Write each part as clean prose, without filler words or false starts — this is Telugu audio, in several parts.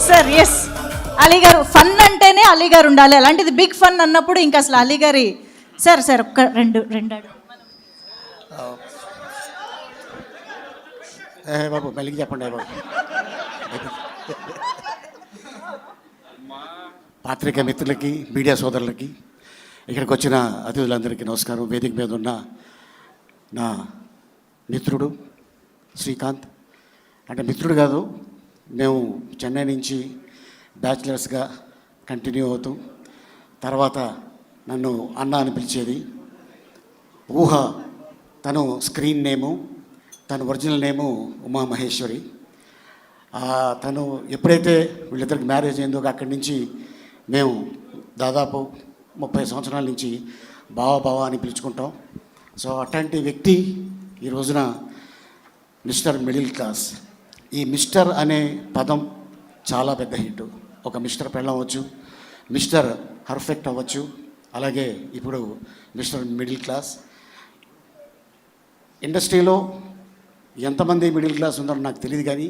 సార్ ఎస్ అలీ గారు ఫన్ అంటేనే అలీ గారు ఉండాలి. అలాంటిది బిగ్ ఫన్ అన్నప్పుడు ఇంకా అసలు అలీ గారి సార్ ఒక్క రెండు బాబు మళ్ళీ చెప్పండి బాబు. పాత్రిక మిత్రులకి, మీడియా సోదరులకి, ఇక్కడికి వచ్చిన అతిథులందరికీ నమస్కారం. వేదిక మీద ఉన్న నా మిత్రుడు శ్రీకాంత్, అంటే మిత్రుడు కాదు, మేము చెన్నై నుంచి బ్యాచిలర్స్గా కంటిన్యూ అవుతూ తర్వాత నన్ను అన్న అని పిలిచేది. ఊహ తను స్క్రీన్ నేము, తను ఒరిజినల్ నేము ఉమా మహేశ్వరి. తను ఎప్పుడైతే వీళ్ళిద్దరికి మ్యారేజ్ అయిందో అక్కడి నుంచి మేము దాదాపు 30 సంవత్సరాల నుంచి బావ అని పిలుచుకుంటాం. సో అట్లాంటి వ్యక్తి ఈ రోజున మిస్టర్ మిడిల్ క్లాస్. ఈ మిస్టర్ అనే పదం చాలా పెద్ద హిట్. ఒక మిస్టర్ పెళ్ళం అవ్వచ్చు, మిస్టర్ పర్ఫెక్ట్ అవ్వచ్చు, అలాగే ఇప్పుడు మిస్టర్ మిడిల్ క్లాస్. ఇండస్ట్రీలో ఎంతమంది మిడిల్ క్లాస్ ఉందో నాకు తెలియదు, కానీ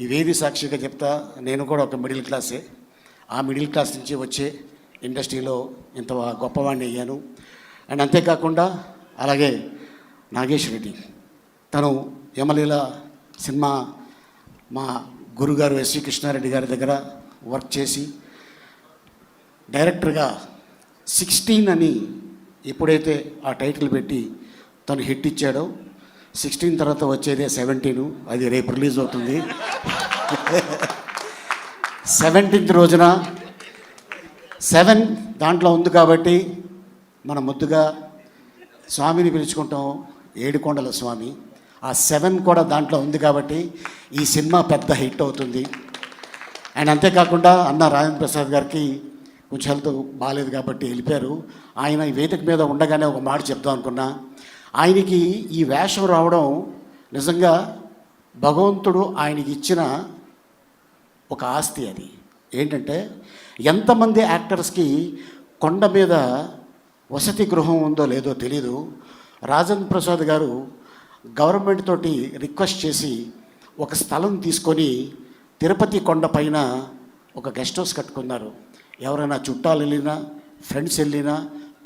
ఈ వేది సాక్షిగా చెప్తా, నేను కూడా ఒక మిడిల్ క్లాసే. ఆ మిడిల్ క్లాస్ నుంచి వచ్చే ఇండస్ట్రీలో ఇంత గొప్పవాడిని అయ్యాను. అండ్ అంతేకాకుండా అలాగే నాగేష్ రెడ్డి, తను యమలీల సినిమా మా గురుగారు ఎస్వి కృష్ణారెడ్డి గారి దగ్గర వర్క్ చేసి డైరెక్టర్గా 16 అని ఎప్పుడైతే ఆ టైటిల్ పెట్టి తను హిట్ ఇచ్చాడో, 16 తర్వాత వచ్చేదే 17, అది రేపు రిలీజ్ అవుతుంది. 17th రోజున 7 దాంట్లో ఉంది కాబట్టి మనం ముద్దుగా స్వామిని పిలుచుకుంటాం, ఏడుకొండల స్వామి. ఆ 7 కూడా దాంట్లో ఉంది కాబట్టి ఈ సినిమా పెద్ద హిట్ అవుతుంది. అండ్ అంతేకాకుండా అన్న రాజేంద్ర ప్రసాద్ గారికి కొంచెం హెల్త్ బాగాలేదు కాబట్టి వెళ్ళిపోయారు. ఆయన ఈ వేదిక మీద ఉండగానే ఒక మాట చెప్దాం అనుకున్నా. ఆయనకి ఈ వేషం రావడం నిజంగా భగవంతుడు ఆయనకి ఇచ్చిన ఒక ఆస్తి. అది ఏంటంటే, ఎంతమంది యాక్టర్స్కి కొండ మీద వసతి గృహం ఉందో లేదో తెలీదు. రాజేంద్ర ప్రసాద్ గారు గవర్నమెంట్ తోటి రిక్వెస్ట్ చేసి ఒక స్థలం తీసుకొని తిరుపతి కొండ పైన ఒక గెస్ట్ హౌస్ కట్టుకున్నారు. ఎవరైనా చుట్టాలు వెళ్ళినా, ఫ్రెండ్స్ వెళ్ళినా,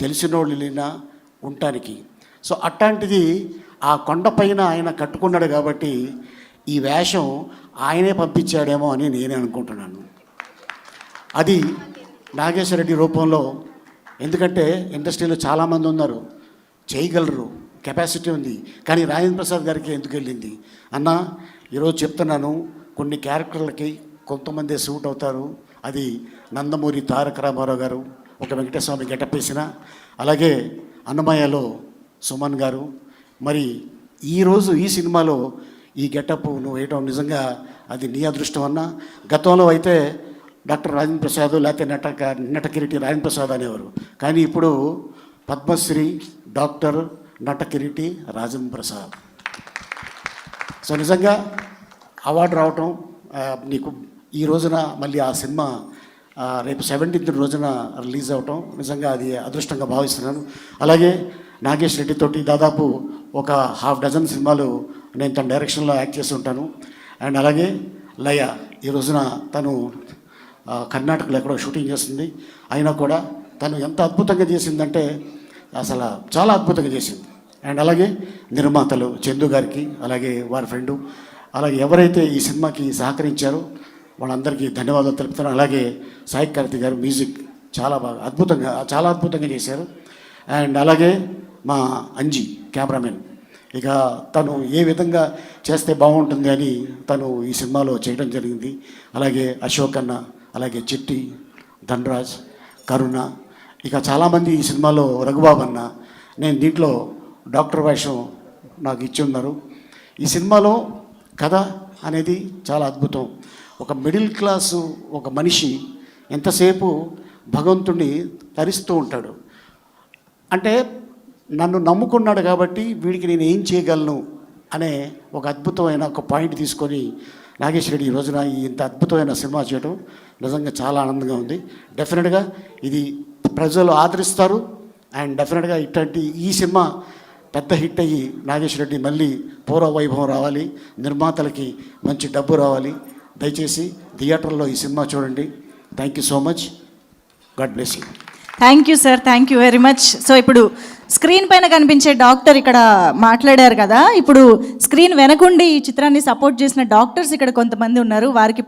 తెలిసిన వాళ్ళు వెళ్ళినా ఉండటానికి. సో అట్లాంటిది ఆ కొండపైన ఆయన కట్టుకున్నాడు కాబట్టి ఈ వేషం ఆయనే పంపించాడేమో అని నేనే అనుకుంటున్నాను. అది నాగేశ్వర రెడ్డి రూపంలో. ఎందుకంటే ఇండస్ట్రీలో చాలామంది ఉన్నారు, చేయగలరు, కెపాసిటీ ఉంది, కానీ రాజేంద్ర ప్రసాద్ గారికి ఎందుకు వెళ్ళింది అన్న? ఈరోజు చెప్తున్నాను, కొన్ని క్యారెక్టర్లకి కొంతమంది సూట్ అవుతారు. అది నందమూరి తారక రామారావు గారు ఒక వెంకటస్వామి గెటప్ వేసిన, అలాగే అన్నమయ్యలో సుమన్ గారు. మరి ఈరోజు ఈ సినిమాలో ఈ గెటప్ నువ్వు వేయటం నిజంగా అది నీ అదృష్టం అన్న. గతంలో అయితే డాక్టర్ రాజేంద్ర ప్రసాద్ లేకపోతే నటకిరీటి రాజేంద్ర ప్రసాద్ అనేవారు, కానీ ఇప్పుడు పద్మశ్రీ డాక్టర్ నటకిరీటి రాజేంద్ర ప్రసాద్. సో నిజంగా అవార్డు రావటం నీకు ఈ రోజున, మళ్ళీ ఆ సినిమా రేపు 17th రోజున రిలీజ్ అవటం నిజంగా అది అదృష్టంగా భావిస్తున్నాను. అలాగే నాగేష్ రెడ్డి తోటి దాదాపు ఒక 6 సినిమాలు నేను తన డైరెక్షన్లో యాక్ట్ చేసి ఉంటాను. అండ్ అలాగే లయ, ఈ రోజున తను కర్ణాటకలో ఎక్కడో షూటింగ్ చేస్తుంది. అయినా కూడా తను ఎంత అద్భుతంగా చేసిందంటే అసలు చాలా అద్భుతంగా చేసింది. అండ్ అలాగే నిర్మాతలు చందు గారికి, అలాగే వారి ఫ్రెండు, అలాగే ఎవరైతే ఈ సినిమాకి సహకరించారో వాళ్ళందరికీ ధన్యవాదాలు తెలుపుతాను. అలాగే సాయి కార్తిక్ గారు మ్యూజిక్ చాలా బాగా చాలా అద్భుతంగా చేశారు. అండ్ అలాగే మా అంజీ కెమెరామెన్, ఇక తను ఏ విధంగా చేస్తే బాగుంటుంది అని తను ఈ సినిమాలో చేయడం జరిగింది. అలాగే అశోక్ అన్న, అలాగే చిట్టి, ధనరాజ్, కరుణ, ఇక చాలామంది ఈ సినిమాలో, రఘుబాబు అన్న. నేను దీంట్లో డాక్టర్ వేషం నాకు ఇచ్చి ఉన్నారు. ఈ సినిమాలో కథ అనేది చాలా అద్భుతం. ఒక మిడిల్ క్లాసు ఒక మనిషి ఎంతసేపు భగవంతుడిని తరిస్తూ ఉంటాడు. అంటే నన్ను నమ్ముకున్నాడు కాబట్టి వీడికి నేను ఏం చేయగలను అనే ఒక అద్భుతమైన ఒక పాయింట్ తీసుకొని నాగేష్ రెడ్డి ఈ రోజున ఇంత అద్భుతమైన సినిమా చేయడం నిజంగా చాలా ఆనందంగా ఉంది. డెఫినెట్గా ఇది ప్రజలు ఆదరిస్తారు. అండ్ డెఫినెట్గా ఇట్లాంటి ఈ సినిమా పెద్ద హిట్ అయ్యి నాగేష్ రెడ్డి మళ్ళీ పూర్వ వైభవం రావాలి, నిర్మాతలకి మంచి డబ్బు రావాలి, దయచేసి థియేటర్లో ఈ సినిమా చూడండి. Thank you so much. God bless you. Thank you sir, thank you very much. So ఇప్పుడు స్క్రీన్ పైన కనిపించే డాక్టర్ ఇక్కడ మాట్లాడారు కదా, ఇప్పుడు స్క్రీన్ వెనకుండి ఈ చిత్రాన్ని సపోర్ట్ చేసిన డాక్టర్స్ ఇక్కడ కొంతమంది ఉన్నారు. వారికి